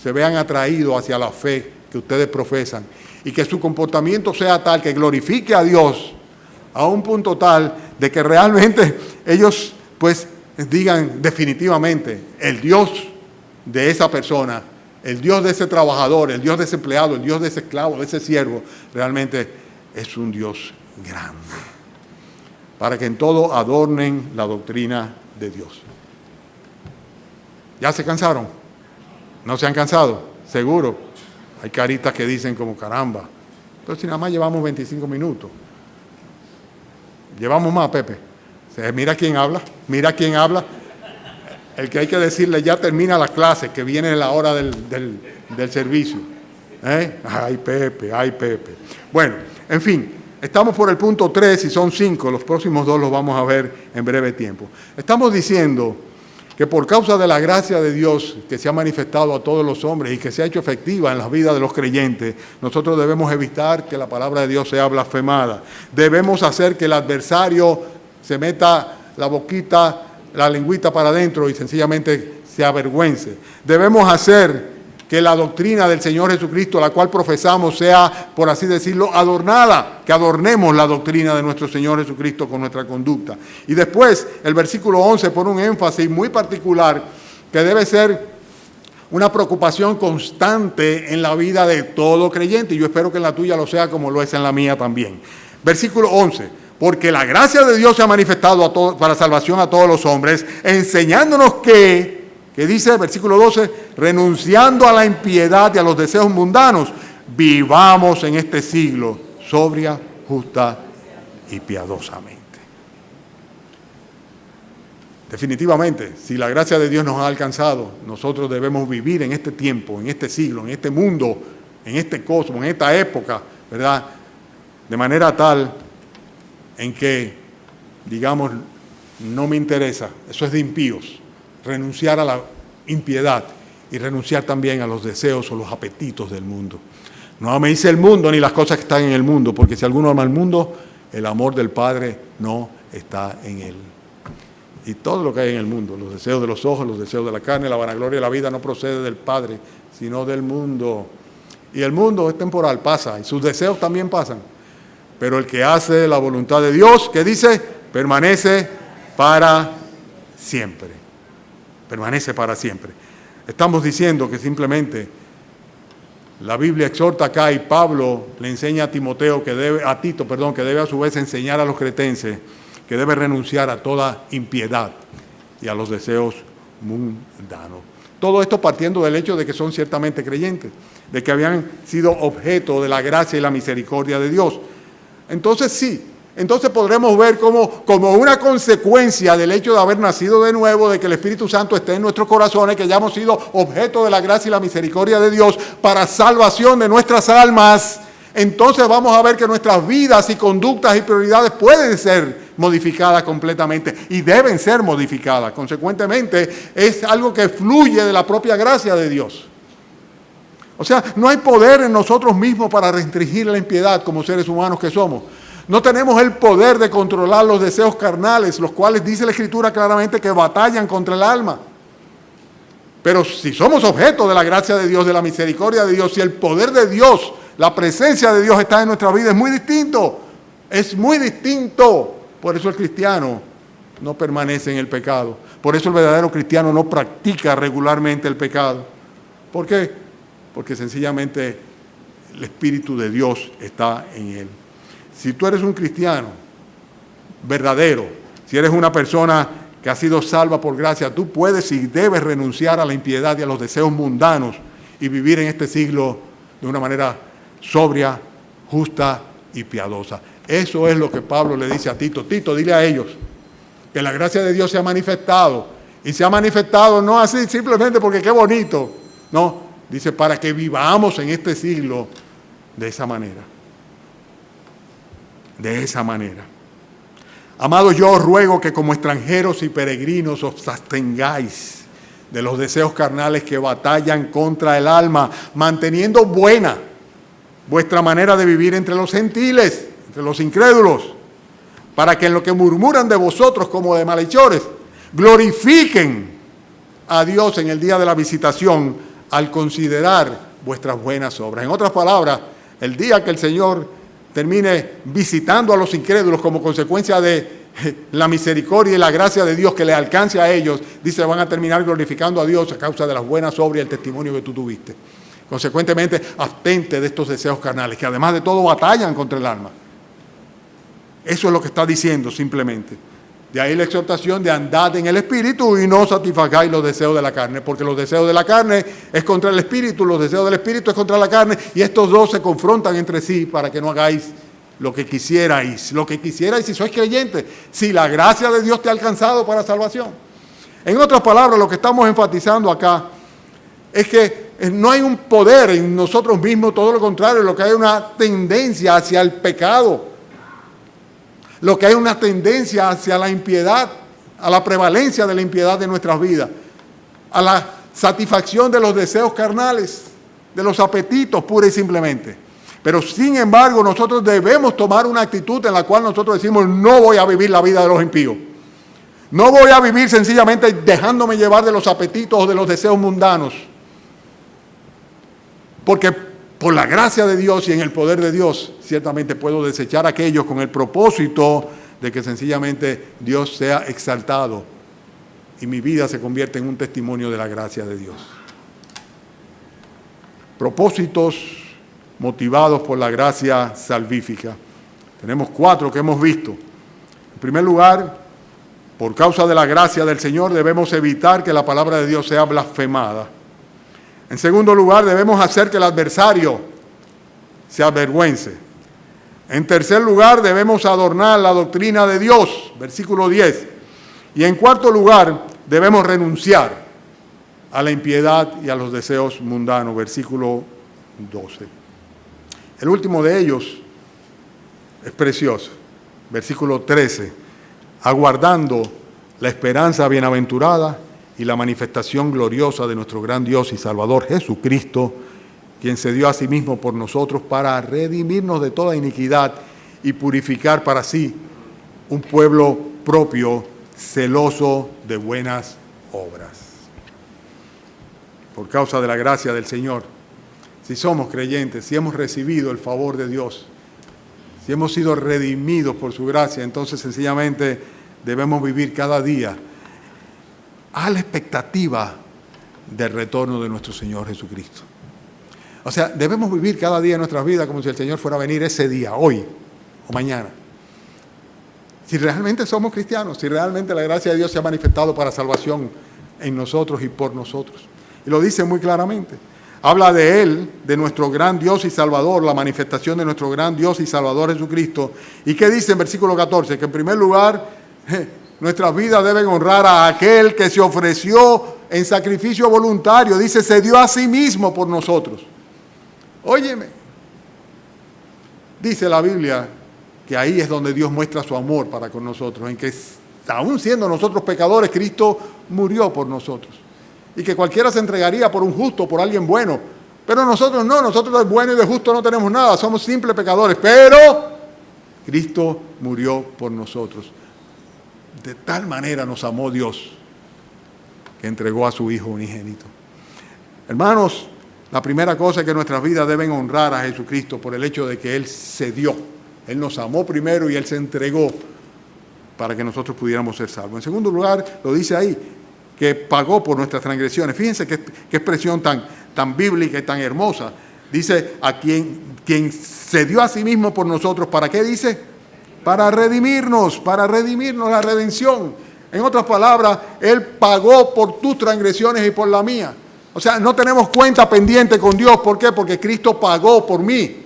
se vean atraídos hacia la fe que ustedes profesan y que su comportamiento sea tal que glorifique a Dios a un punto tal de que realmente ellos pues digan definitivamente el Dios de esa persona, el Dios de ese trabajador, el Dios de ese empleado, el Dios de ese esclavo, de ese siervo, realmente es un Dios grande. Para que en todo adornen la doctrina de Dios. ¿Ya se cansaron? ¿No se han cansado? Seguro. Hay caritas que dicen como caramba. Entonces si nada más llevamos 25 minutos. Llevamos más, Pepe. Mira quién habla, mira quién habla. El que hay que decirle ya termina la clase, que viene la hora del servicio. Ay, Pepe, ay, Pepe. Bueno, en fin, estamos por el punto 3 y son 5. Los próximos 2 los vamos a ver en breve tiempo. Estamos diciendo que por causa de la gracia de Dios que se ha manifestado a todos los hombres y que se ha hecho efectiva en la vida de los creyentes, nosotros debemos evitar que la palabra de Dios sea blasfemada. Debemos hacer que el adversario se meta la boquita, la lengüita para adentro y sencillamente se avergüence. Debemos hacer que la doctrina del Señor Jesucristo, la cual profesamos, sea, por así decirlo, adornada, que adornemos la doctrina de nuestro Señor Jesucristo con nuestra conducta. Y después, el versículo 11 pone un énfasis muy particular que debe ser una preocupación constante en la vida de todo creyente, y yo espero que en la tuya lo sea como lo es en la mía también. Versículo 11, porque la gracia de Dios se ha manifestado para salvación a todos los hombres, enseñándonos que dice, versículo 12, renunciando a la impiedad y a los deseos mundanos, vivamos en este siglo sobria, justa y piadosamente. Definitivamente, si la gracia de Dios nos ha alcanzado, nosotros debemos vivir en este tiempo, en este siglo, en este mundo, en este cosmos, en esta época, ¿verdad? De manera tal en que, digamos, no me interesa, eso es de impíos, renunciar a la impiedad y renunciar también a los deseos o los apetitos del mundo. No améis el mundo ni las cosas que están en el mundo, porque si alguno ama el mundo, el amor del Padre no está en él. Y todo lo que hay en el mundo, los deseos de los ojos, los deseos de la carne, la vanagloria de la vida, no procede del Padre, sino del mundo. Y el mundo es temporal, pasa, y sus deseos también pasan. Pero el que hace la voluntad de Dios, ¿qué dice? Permanece para siempre. Permanece para siempre. Estamos diciendo que simplemente la Biblia exhorta acá y Pablo le enseña a Tito que debe a su vez enseñar a los cretenses que debe renunciar a toda impiedad y a los deseos mundanos. Todo esto partiendo del hecho de que son ciertamente creyentes, de que habían sido objeto de la gracia y la misericordia de Dios. Entonces sí, entonces podremos ver como una consecuencia del hecho de haber nacido de nuevo, de que el Espíritu Santo esté en nuestros corazones, que hayamos sido objeto de la gracia y la misericordia de Dios para salvación de nuestras almas, entonces vamos a ver que nuestras vidas y conductas y prioridades pueden ser modificadas completamente y deben ser modificadas. Consecuentemente, es algo que fluye de la propia gracia de Dios. O sea, no hay poder en nosotros mismos para restringir la impiedad como seres humanos que somos. No tenemos el poder de controlar los deseos carnales, los cuales dice la Escritura claramente que batallan contra el alma. Pero si somos objeto de la gracia de Dios, de la misericordia de Dios, si el poder de Dios, la presencia de Dios está en nuestra vida, es muy distinto. Es muy distinto. Por eso el cristiano no permanece en el pecado. Por eso el verdadero cristiano no practica regularmente el pecado. ¿Por qué? Porque sencillamente el Espíritu de Dios está en él. Si tú eres un cristiano verdadero, si eres una persona que ha sido salva por gracia, tú puedes y debes renunciar a la impiedad y a los deseos mundanos y vivir en este siglo de una manera sobria, justa y piadosa. Eso es lo que Pablo le dice a Tito. Tito, dile a ellos que la gracia de Dios se ha manifestado. Y se ha manifestado no así simplemente porque qué bonito. No, dice para que vivamos en este siglo de esa manera. De esa manera. Amados, yo os ruego que como extranjeros y peregrinos os abstengáis de los deseos carnales que batallan contra el alma, manteniendo buena vuestra manera de vivir entre los gentiles, entre los incrédulos, para que en lo que murmuran de vosotros como de malhechores, glorifiquen a Dios en el día de la visitación al considerar vuestras buenas obras. En otras palabras, el día que el Señor termine visitando a los incrédulos como consecuencia de la misericordia y la gracia de Dios que le alcance a ellos, dice, van a terminar glorificando a Dios a causa de las buenas obras y el testimonio que tú tuviste. Consecuentemente, abstente de estos deseos carnales, que además de todo batallan contra el alma. Eso es lo que está diciendo simplemente. De ahí la exhortación de andad en el Espíritu y no satisfagáis los deseos de la carne, porque los deseos de la carne es contra el Espíritu, los deseos del Espíritu es contra la carne, y estos dos se confrontan entre sí para que no hagáis lo que quisierais si sois creyentes, si la gracia de Dios te ha alcanzado para salvación. En otras palabras, lo que estamos enfatizando acá es que no hay un poder en nosotros mismos, todo lo contrario, lo que hay es una tendencia hacia el pecado. Lo que hay una tendencia hacia la impiedad, a la prevalencia de la impiedad de nuestras vidas, a la satisfacción de los deseos carnales, de los apetitos pura y simplemente. Pero sin embargo nosotros debemos tomar una actitud en la cual nosotros decimos, no voy a vivir la vida de los impíos. No voy a vivir sencillamente dejándome llevar de los apetitos o de los deseos mundanos. Porque por la gracia de Dios y en el poder de Dios, ciertamente puedo desechar aquellos con el propósito de que sencillamente Dios sea exaltado y mi vida se convierta en un testimonio de la gracia de Dios. Propósitos motivados por la gracia salvífica. Tenemos 4 que hemos visto. En primer lugar, por causa de la gracia del Señor debemos evitar que la palabra de Dios sea blasfemada. En segundo lugar, debemos hacer que el adversario se avergüence. En tercer lugar, debemos adornar la doctrina de Dios, versículo 10. Y en cuarto lugar, debemos renunciar a la impiedad y a los deseos mundanos, versículo 12. El último de ellos es precioso, versículo 13. Aguardando la esperanza bienaventurada y la manifestación gloriosa de nuestro gran Dios y Salvador Jesucristo, quien se dio a sí mismo por nosotros para redimirnos de toda iniquidad y purificar para sí un pueblo propio, celoso de buenas obras. Por causa de la gracia del Señor, si somos creyentes, si hemos recibido el favor de Dios, si hemos sido redimidos por su gracia, entonces sencillamente debemos vivir cada día a la expectativa del retorno de nuestro Señor Jesucristo. O sea, debemos vivir cada día de nuestras vidas como si el Señor fuera a venir ese día, hoy o mañana. Si realmente somos cristianos, si realmente la gracia de Dios se ha manifestado para salvación en nosotros y por nosotros. Y lo dice muy claramente. Habla de Él, de nuestro gran Dios y Salvador, la manifestación de nuestro gran Dios y Salvador Jesucristo. ¿Y qué dice en versículo 14? Que en primer lugar, nuestras vidas deben honrar a aquel que se ofreció en sacrificio voluntario. Dice, se dio a sí mismo por nosotros. Óyeme, dice la Biblia que ahí es donde Dios muestra su amor para con nosotros, en que aún siendo nosotros pecadores, Cristo murió por nosotros. Y que cualquiera se entregaría por un justo, por alguien bueno. Pero nosotros no, nosotros de bueno y de justo no tenemos nada, somos simples pecadores. Pero Cristo murió por nosotros. De tal manera nos amó Dios que entregó a su Hijo unigénito. Hermanos, la primera cosa es que nuestras vidas deben honrar a Jesucristo por el hecho de que Él se dio. Él nos amó primero y Él se entregó para que nosotros pudiéramos ser salvos. En segundo lugar, lo dice ahí, que pagó por nuestras transgresiones. Fíjense qué expresión tan bíblica y tan hermosa. Dice, a quien se dio a sí mismo por nosotros, ¿para qué dice? Para redimirnos, la redención. En otras palabras, Él pagó por tus transgresiones y por la mía. O sea, no tenemos cuenta pendiente con Dios. ¿Por qué? Porque Cristo pagó por mí.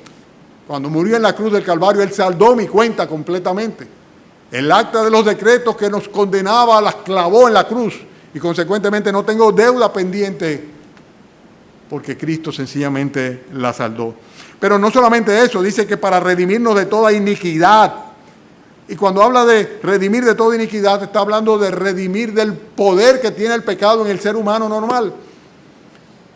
Cuando murió en la cruz del Calvario, Él saldó mi cuenta completamente. El acta de los decretos que nos condenaba las clavó en la cruz. Y consecuentemente no tengo deuda pendiente porque Cristo sencillamente la saldó. Pero no solamente eso, dice que para redimirnos de toda iniquidad. Y cuando habla de redimir de toda iniquidad, está hablando de redimir del poder que tiene el pecado en el ser humano normal.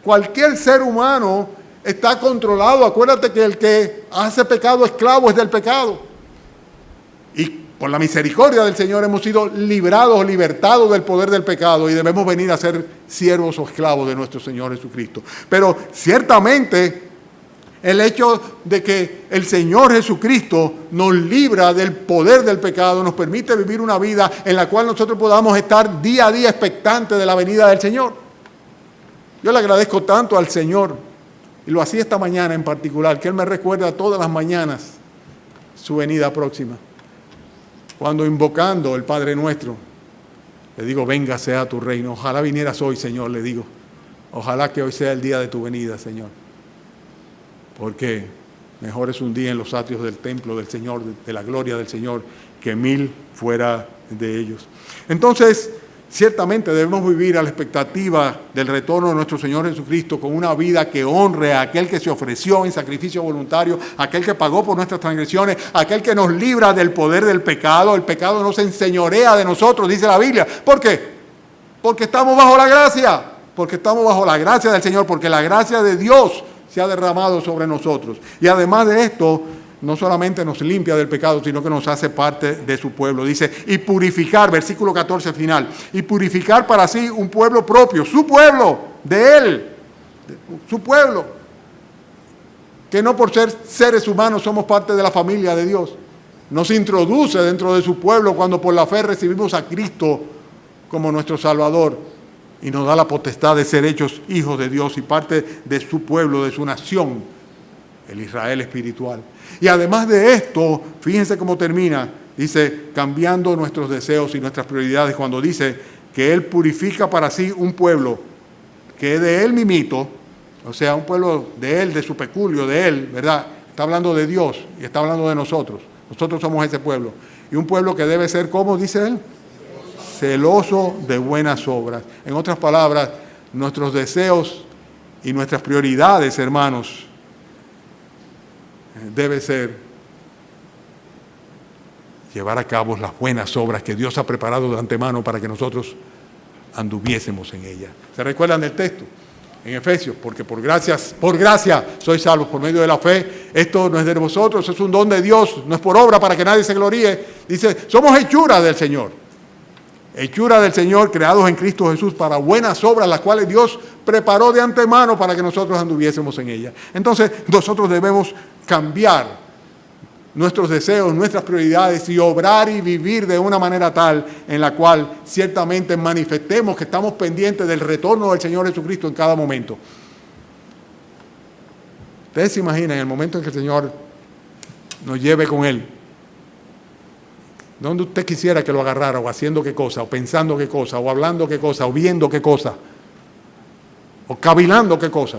Cualquier ser humano está controlado. Acuérdate que el que hace pecado esclavo es del pecado. Y por la misericordia del Señor hemos sido librados, libertados del poder del pecado y debemos venir a ser siervos o esclavos de nuestro Señor Jesucristo. Pero ciertamente el hecho de que el Señor Jesucristo nos libra del poder del pecado nos permite vivir una vida en la cual nosotros podamos estar día a día expectantes de la venida del Señor. Yo le agradezco tanto al Señor, y lo hacía esta mañana en particular, que Él me recuerda todas las mañanas su venida próxima. Cuando invocando el Padre Nuestro, le digo, venga sea tu reino. Ojalá vinieras hoy, Señor, le digo. Ojalá que hoy sea el día de tu venida, Señor. Porque mejor es un día en los atrios del templo del Señor, de la gloria del Señor, que 1000 fuera de ellos. Entonces, ciertamente debemos vivir a la expectativa del retorno de nuestro Señor Jesucristo con una vida que honre a aquel que se ofreció en sacrificio voluntario, aquel que pagó por nuestras transgresiones, aquel que nos libra del poder del pecado. El pecado no se enseñorea de nosotros, dice la Biblia. ¿Por qué? Porque estamos bajo la gracia, porque estamos bajo la gracia del Señor, porque la gracia de Dios se ha derramado sobre nosotros. Y además de esto, no solamente nos limpia del pecado, sino que nos hace parte de su pueblo. Dice, y purificar, versículo 14 final, y purificar para sí un pueblo propio, su pueblo, de Él, su pueblo, que no por ser seres humanos somos parte de la familia de Dios. Nos introduce dentro de su pueblo cuando por la fe recibimos a Cristo como nuestro Salvador y nos da la potestad de ser hechos hijos de Dios y parte de su pueblo, de su nación, el Israel espiritual. Y además de esto, fíjense cómo termina, dice, cambiando nuestros deseos y nuestras prioridades, cuando dice que Él purifica para sí un pueblo que es de Él mimito, o sea, un pueblo de Él, de su peculio, de Él, ¿verdad? Está hablando de Dios y está hablando de nosotros. Nosotros somos ese pueblo. Y un pueblo que debe ser, ¿cómo dice Él? Celoso de buenas obras. En otras palabras, nuestros deseos y nuestras prioridades, hermanos, debe ser llevar a cabo las buenas obras que Dios ha preparado de antemano para que nosotros anduviésemos en ella. ¿Se recuerdan del texto? En Efesios, porque por gracia sois salvos por medio de la fe. Esto no es de vosotros, es un don de Dios, no es por obra para que nadie se gloríe. Dice, somos hechura del Señor. Hechura del Señor, creados en Cristo Jesús para buenas obras, las cuales Dios preparó de antemano para que nosotros anduviésemos en ellas. Entonces, nosotros debemos cambiar nuestros deseos, nuestras prioridades y obrar y vivir de una manera tal en la cual ciertamente manifestemos que estamos pendientes del retorno del Señor Jesucristo en cada momento. Ustedes se imaginan el momento en que el Señor nos lleve con Él. ¿Dónde usted quisiera que lo agarrara? O haciendo qué cosa, o pensando qué cosa, o hablando qué cosa, o viendo qué cosa, o cavilando qué cosa.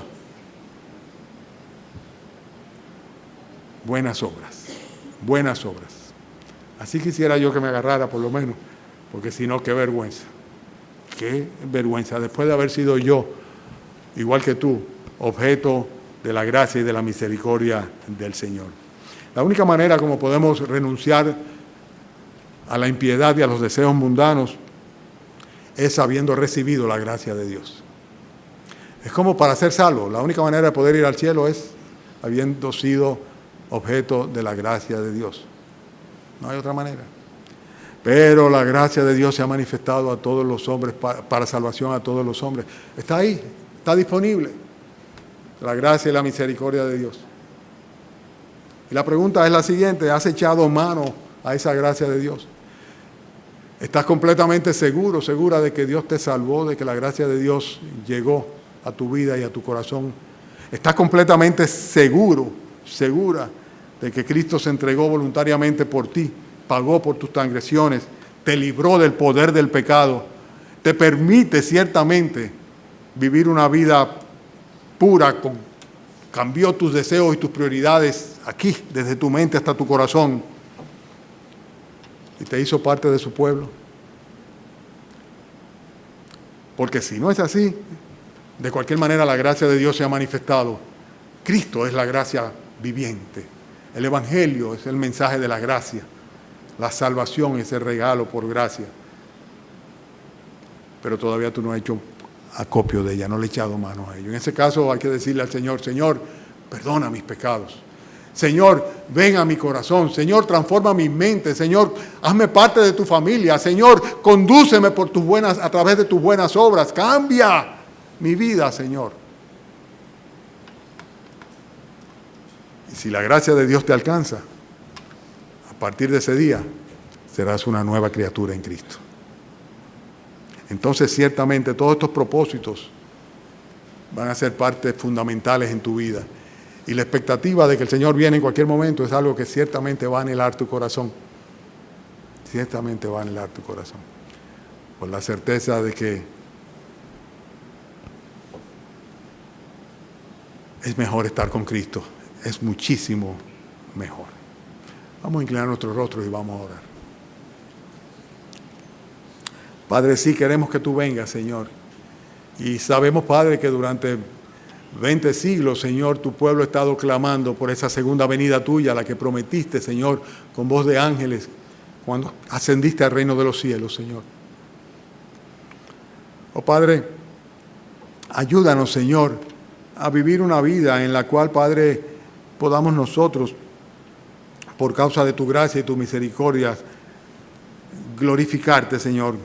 Buenas obras. Buenas obras. Así quisiera yo que me agarrara por lo menos, porque si no, qué vergüenza. Qué vergüenza, después de haber sido yo, igual que tú, objeto de la gracia y de la misericordia del Señor. La única manera como podemos renunciar a la impiedad y a los deseos mundanos es habiendo recibido la gracia de Dios. Es como para ser salvo, la única manera de poder ir al cielo es habiendo sido objeto de la gracia de Dios. No hay otra manera. Pero la gracia de Dios se ha manifestado a todos los hombres, para salvación a todos los hombres. Está ahí, está disponible. La gracia y la misericordia de Dios. Y la pregunta es la siguiente, ¿has echado mano a esa gracia de Dios? ¿Estás completamente seguro, segura de que Dios te salvó, de que la gracia de Dios llegó a tu vida y a tu corazón? ¿Estás completamente seguro, segura de que Cristo se entregó voluntariamente por ti, pagó por tus transgresiones, te libró del poder del pecado, te permite ciertamente vivir una vida pura, cambió tus deseos y tus prioridades aquí, desde tu mente hasta tu corazón, y te hizo parte de su pueblo? Porque si no es así, de cualquier manera la gracia de Dios se ha manifestado. Cristo es la gracia viviente. El Evangelio es el mensaje de la gracia. La salvación es el regalo por gracia. Pero todavía tú no has hecho acopio de ella, no le has echado mano a ello. En ese caso hay que decirle al Señor, Señor, perdona mis pecados. Señor, ven a mi corazón. Señor, transforma mi mente. Señor, hazme parte de tu familia. Señor, condúceme por tus buenas, a través de tus buenas obras. Cambia mi vida, Señor. Y si la gracia de Dios te alcanza, a partir de ese día serás una nueva criatura en Cristo. Entonces, ciertamente, todos estos propósitos van a ser partes fundamentales en tu vida. Y la expectativa de que el Señor viene en cualquier momento es algo que ciertamente va a anhelar tu corazón. Ciertamente va a anhelar tu corazón. Por la certeza de que es mejor estar con Cristo. Es muchísimo mejor. Vamos a inclinar nuestros rostros y vamos a orar. Padre, sí queremos que tú vengas, Señor. Y sabemos, Padre, que durante 20 siglos, Señor, tu pueblo ha estado clamando por esa segunda venida tuya, la que prometiste, Señor, con voz de ángeles, cuando ascendiste al reino de los cielos, Señor. Oh Padre, ayúdanos, Señor, a vivir una vida en la cual, Padre, podamos nosotros, por causa de tu gracia y tu misericordia, glorificarte, Señor,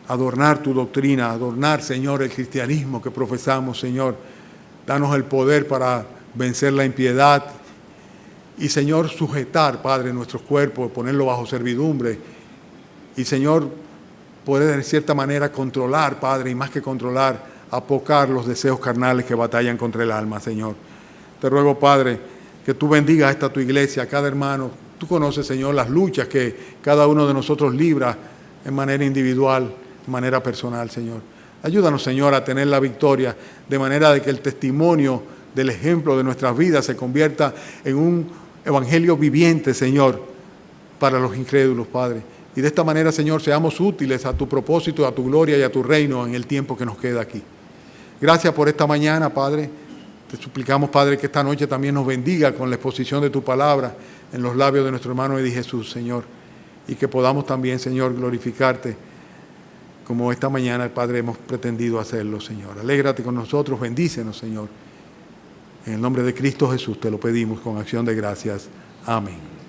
adornar tu doctrina, adornar, Señor, el cristianismo que profesamos, Señor. Danos el poder para vencer la impiedad y, Señor, sujetar, Padre, nuestros cuerpos, ponerlo bajo servidumbre y, Señor, poder de cierta manera controlar, Padre, y más que controlar, apocar los deseos carnales que batallan contra el alma, Señor. Te ruego, Padre, que tú bendigas a esta tu iglesia, a cada hermano. Tú conoces, Señor, las luchas que cada uno de nosotros libra en manera individual, en manera personal, Señor. Ayúdanos, Señor, a tener la victoria, de manera de que el testimonio del ejemplo de nuestras vidas se convierta en un evangelio viviente, Señor, para los incrédulos, Padre. Y de esta manera, Señor, seamos útiles a tu propósito, a tu gloria y a tu reino en el tiempo que nos queda aquí. Gracias por esta mañana, Padre. Te suplicamos, Padre, que esta noche también nos bendiga con la exposición de tu palabra en los labios de nuestro hermano Eddie Jesús, Señor. Y que podamos también, Señor, glorificarte como esta mañana, Padre, hemos pretendido hacerlo, Señor. Alégrate con nosotros, bendícenos, Señor. En el nombre de Cristo Jesús te lo pedimos con acción de gracias. Amén.